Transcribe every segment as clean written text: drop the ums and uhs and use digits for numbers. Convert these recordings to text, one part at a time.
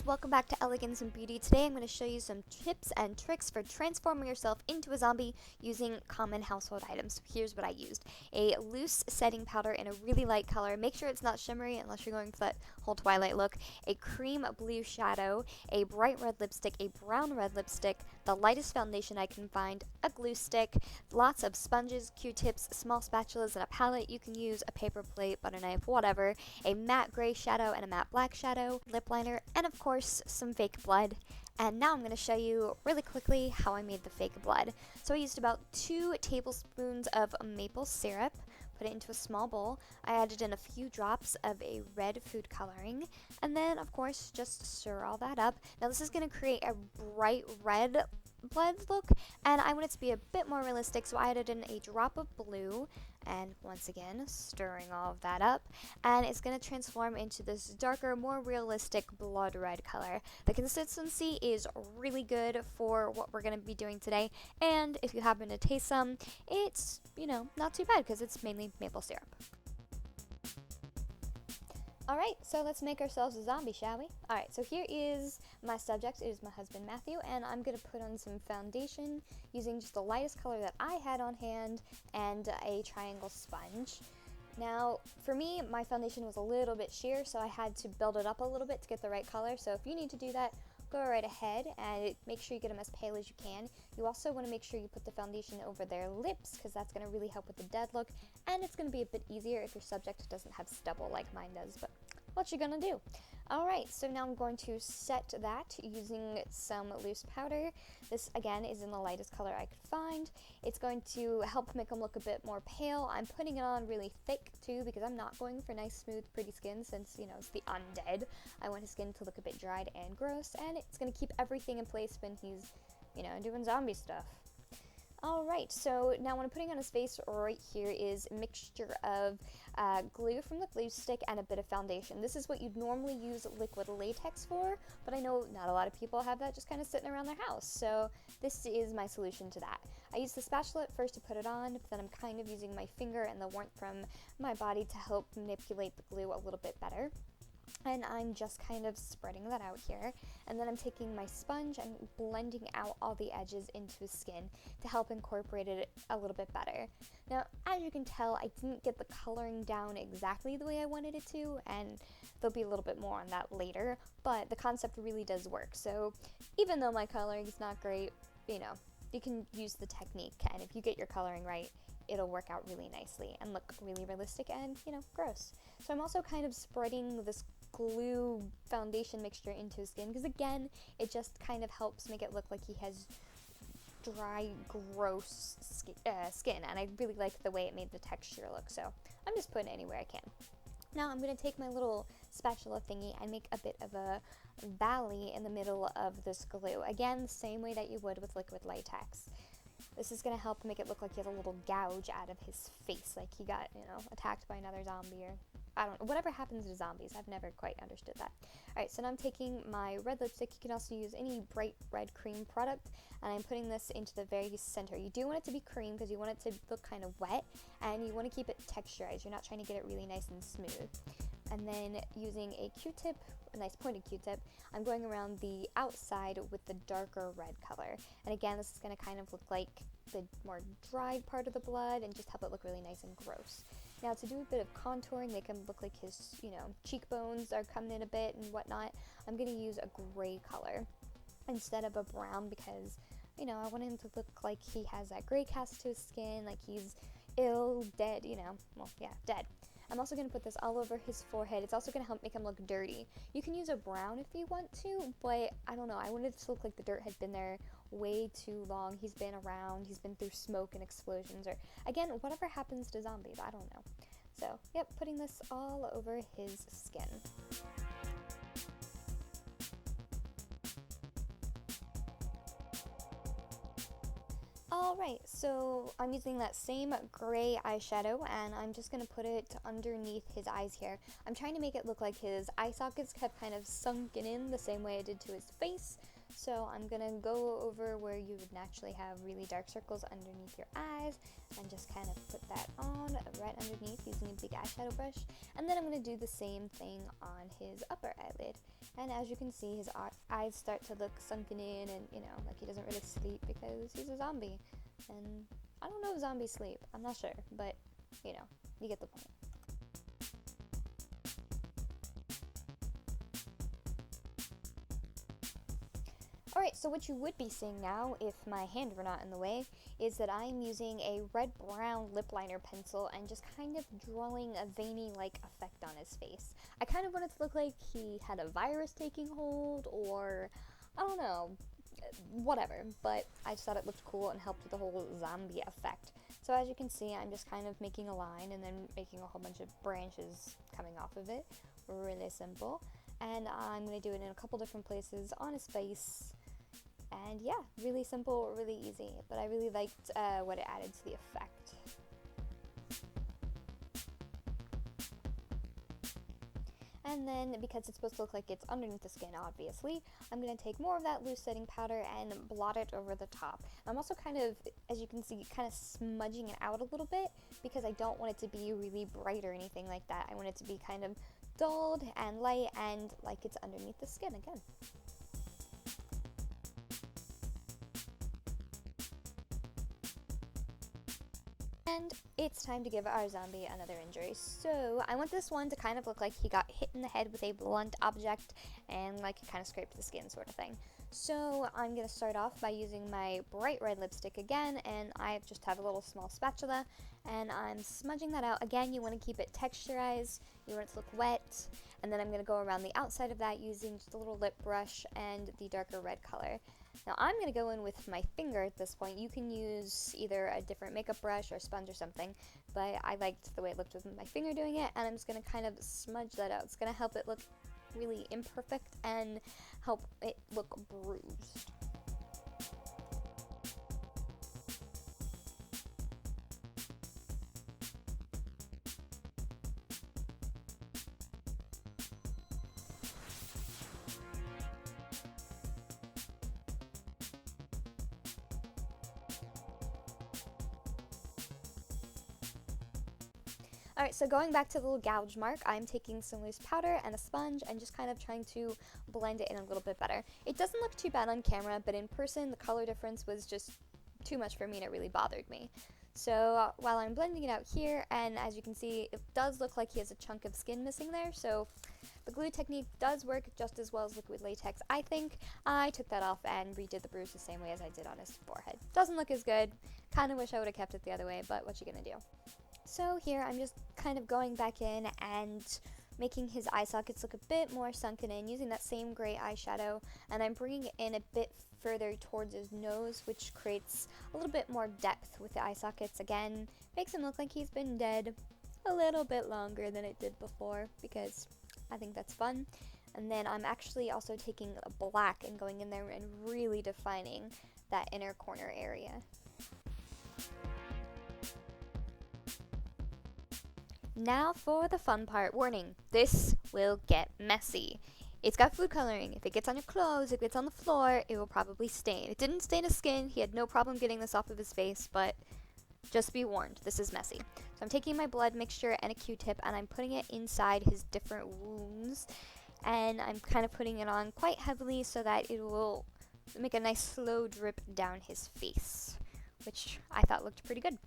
Welcome back to Elegance and Beauty. Today I'm going to show you some tips and tricks for transforming yourself into a zombie using common household items. Here's what I used. A loose setting powder in a really light color. Make sure it's not shimmery unless you're going for that whole Twilight look. A cream blue shadow, a bright red lipstick, a brown red lipstick, the lightest foundation I can find, a glue stick, lots of sponges, Q-tips, small spatulas, and a palette you can use, a paper plate, butter knife, whatever, a matte gray shadow and a matte black shadow, lip liner, and of course some fake blood. And now I'm going to show you really quickly how I made the fake blood. So I used about 2 tablespoons of maple syrup, put it into a small bowl. I added in a few drops of a red food coloring, and then of course just stir all that up. Now this is going to create a bright red blood look, and I want it to be a bit more realistic, so I added in a drop of blue, and once again stirring all of that up, and it's going to transform into this darker, more realistic blood red color. The consistency is really good for what we're going to be doing today, and if you happen to taste some, it's, not too bad because it's mainly maple syrup. Alright, so let's make ourselves a zombie, shall we? Alright, so here is my subject. It is my husband, Matthew, and I'm going to put on some foundation using just the lightest color that I had on hand and a triangle sponge. Now, for me, my foundation was a little bit sheer, so I had to build it up a little bit to get the right color. So if you need to do that, go right ahead and make sure you get them as pale as you can. You also want to make sure you put the foundation over their lips because that's going to really help with the dead look, and it's going to be a bit easier if your subject doesn't have stubble like mine does, but what you gonna do? Alright, so now I'm going to set that using some loose powder. This again is in the lightest color I could find. It's going to help make them look a bit more pale. I'm putting it on really thick too because I'm not going for nice, smooth, pretty skin since, it's the undead. I want his skin to look a bit dried and gross, and it's going to keep everything in place when he's, doing zombie stuff. Alright, so now what I'm putting on his face right here is a mixture of glue from the glue stick and a bit of foundation. This is what you'd normally use liquid latex for, but I know not a lot of people have that just kind of sitting around their house, so this is my solution to that. I use the spatula at first to put it on, but then I'm kind of using my finger and the warmth from my body to help manipulate the glue a little bit better. And I'm just kind of spreading that out here, and then I'm taking my sponge and blending out all the edges into his skin to help incorporate it a little bit better. Now, as you can tell, I didn't get the coloring down exactly the way I wanted it to, and there'll be a little bit more on that later, but the concept really does work. So even though my coloring is not great, you can use the technique, and if you get your coloring right, it'll work out really nicely and look really realistic and, gross. So I'm also kind of spreading this glue foundation mixture into his skin because, again, it just kind of helps make it look like he has dry, gross skin, and I really like the way it made the texture look, so I'm just putting it anywhere I can. Now I'm going to take my little spatula thingy and make a bit of a valley in the middle of this glue. Again, the same way that you would with liquid latex. This is going to help make it look like he has a little gouge out of his face, like he got, attacked by another zombie, or I don't know, whatever happens to zombies. I've never quite understood that. Alright, so now I'm taking my red lipstick. You can also use any bright red cream product, and I'm putting this into the very center. You do want it to be cream because you want it to look kind of wet, and you want to keep it texturized. You're not trying to get it really nice and smooth. And then using a Q-tip, a nice pointed Q-tip, I'm going around the outside with the darker red color. And again, this is going to kind of look like the more dried part of the blood and just help it look really nice and gross. Now, to do a bit of contouring, make him look like his, cheekbones are coming in a bit and whatnot, I'm going to use a gray color instead of a brown because, I want him to look like he has that gray cast to his skin, like he's ill, dead, dead. I'm also going to put this all over his forehead. It's also going to help make him look dirty. You can use a brown if you want to, but I don't know. I wanted it to look like the dirt had been there way too long. He's been around. He's been through smoke and explosions, or again, whatever happens to zombies. I don't know. So, yep, putting this all over his skin. Alright, so I'm using that same gray eyeshadow, and I'm just going to put it underneath his eyes here. I'm trying to make it look like his eye sockets have kind of sunken in the same way I did to his face. So I'm going to go over where you would naturally have really dark circles underneath your eyes and just kind of put that on right underneath using a big eyeshadow brush. And then I'm going to do the same thing on his upper eyelid. And as you can see, his eyes start to look sunken in, and like he doesn't really sleep because he's a zombie. And I don't know if zombies sleep. I'm not sure, but you get the point. Alright, so what you would be seeing now, if my hand were not in the way, is that I'm using a red-brown lip liner pencil and just kind of drawing a veiny-like effect on his face. I kind of want it to look like he had a virus taking hold, or, I don't know, whatever, but I just thought it looked cool and helped with the whole zombie effect. So as you can see, I'm just kind of making a line and then making a whole bunch of branches coming off of it. Really simple. And I'm going to do it in a couple different places on his face. And yeah, really simple, really easy, but I really liked what it added to the effect. And then, because it's supposed to look like it's underneath the skin, obviously, I'm going to take more of that loose setting powder and blot it over the top. I'm also kind of, as you can see, kind of smudging it out a little bit, because I don't want it to be really bright or anything like that. I want it to be kind of dulled and light and like it's underneath the skin again. And it's time to give our zombie another injury. So I want this one to kind of look like he got hit in the head with a blunt object and like it kind of scraped the skin sort of thing. So I'm going to start off by using my bright red lipstick again, and I just have a little small spatula and I'm smudging that out. Again, you want to keep it texturized, you want it to look wet, and then I'm going to go around the outside of that using just a little lip brush and the darker red color. Now I'm going to go in with my finger at this point. You can use either a different makeup brush or sponge or something, but I liked the way it looked with my finger doing it, and I'm just going to kind of smudge that out. It's going to help it look really imperfect and help it look bruised. Alright, so going back to the little gouge mark, I'm taking some loose powder and a sponge and just kind of trying to blend it in a little bit better. It doesn't look too bad on camera, but in person the color difference was just too much for me and it really bothered me. So while I'm blending it out here, and as you can see, it does look like he has a chunk of skin missing there, so the glue technique does work just as well as liquid latex. I think I took that off and redid the bruise the same way as I did on his forehead. Doesn't look as good. Kind of wish I would have kept it the other way, but what you gonna do? So here I'm just kind of going back in and making his eye sockets look a bit more sunken in, using that same gray eyeshadow, and I'm bringing it in a bit further towards his nose, which creates a little bit more depth with the eye sockets. Again, makes him look like he's been dead a little bit longer than it did before, because I think that's fun. And then I'm actually also taking a black and going in there and really defining that inner corner area. Now for the fun part. Warning, this will get messy. It's got food coloring. If it gets on your clothes, if it gets on the floor, it will probably stain. It didn't stain his skin. He had no problem getting this off of his face, but just be warned, this is messy. So I'm taking my blood mixture and a Q-tip and I'm putting it inside his different wounds, and I'm kind of putting it on quite heavily so that it will make a nice slow drip down his face, which I thought looked pretty good.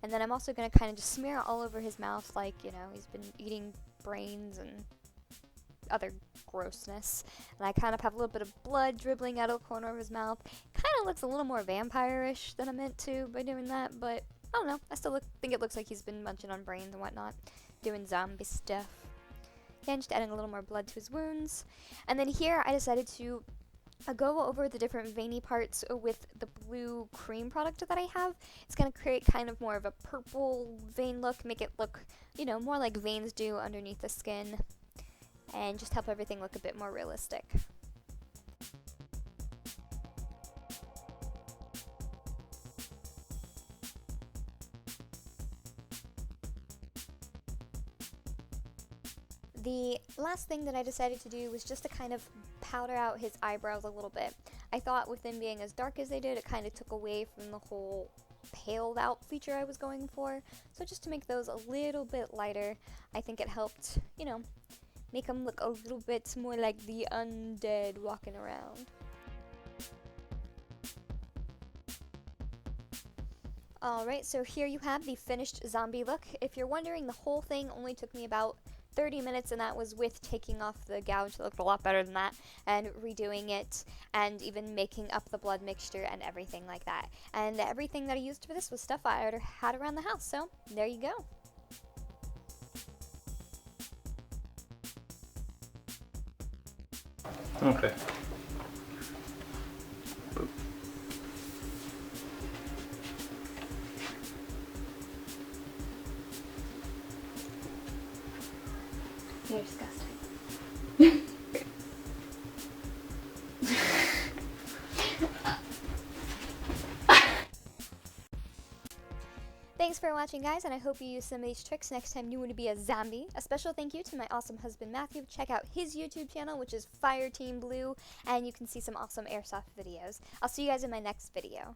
And then I'm also going to kind of just smear it all over his mouth like, he's been eating brains and other grossness. And I kind of have a little bit of blood dribbling out of the corner of his mouth. Kind of looks a little more vampire-ish than I meant to by doing that, but I don't know. I still think it looks like he's been munching on brains and whatnot, doing zombie stuff. Again, just adding a little more blood to his wounds. And then here I decided to go over the different veiny parts with the blue cream product that I have. It's going to create kind of more of a purple vein look, make it look, more like veins do underneath the skin, and just help everything look a bit more realistic. The last thing that I decided to do was just to kind of powder out his eyebrows a little bit. I thought with them being as dark as they did, it kind of took away from the whole paled out feature I was going for. So just to make those a little bit lighter, I think it helped, make them look a little bit more like the undead walking around. Alright, so here you have the finished zombie look. If you're wondering, the whole thing only took me about 30 minutes, and that was with taking off the gouge. It looked a lot better than that, and redoing it, and even making up the blood mixture and everything like that. And everything that I used for this was stuff I already had around the house, so there you go. Okay. You're disgusting. Thanks for watching, guys, and I hope you use some of these tricks next time you want to be a zombie. A special thank you to my awesome husband, Matthew. Check out his YouTube channel, which is Fireteam Blue, and you can see some awesome airsoft videos. I'll see you guys in my next video.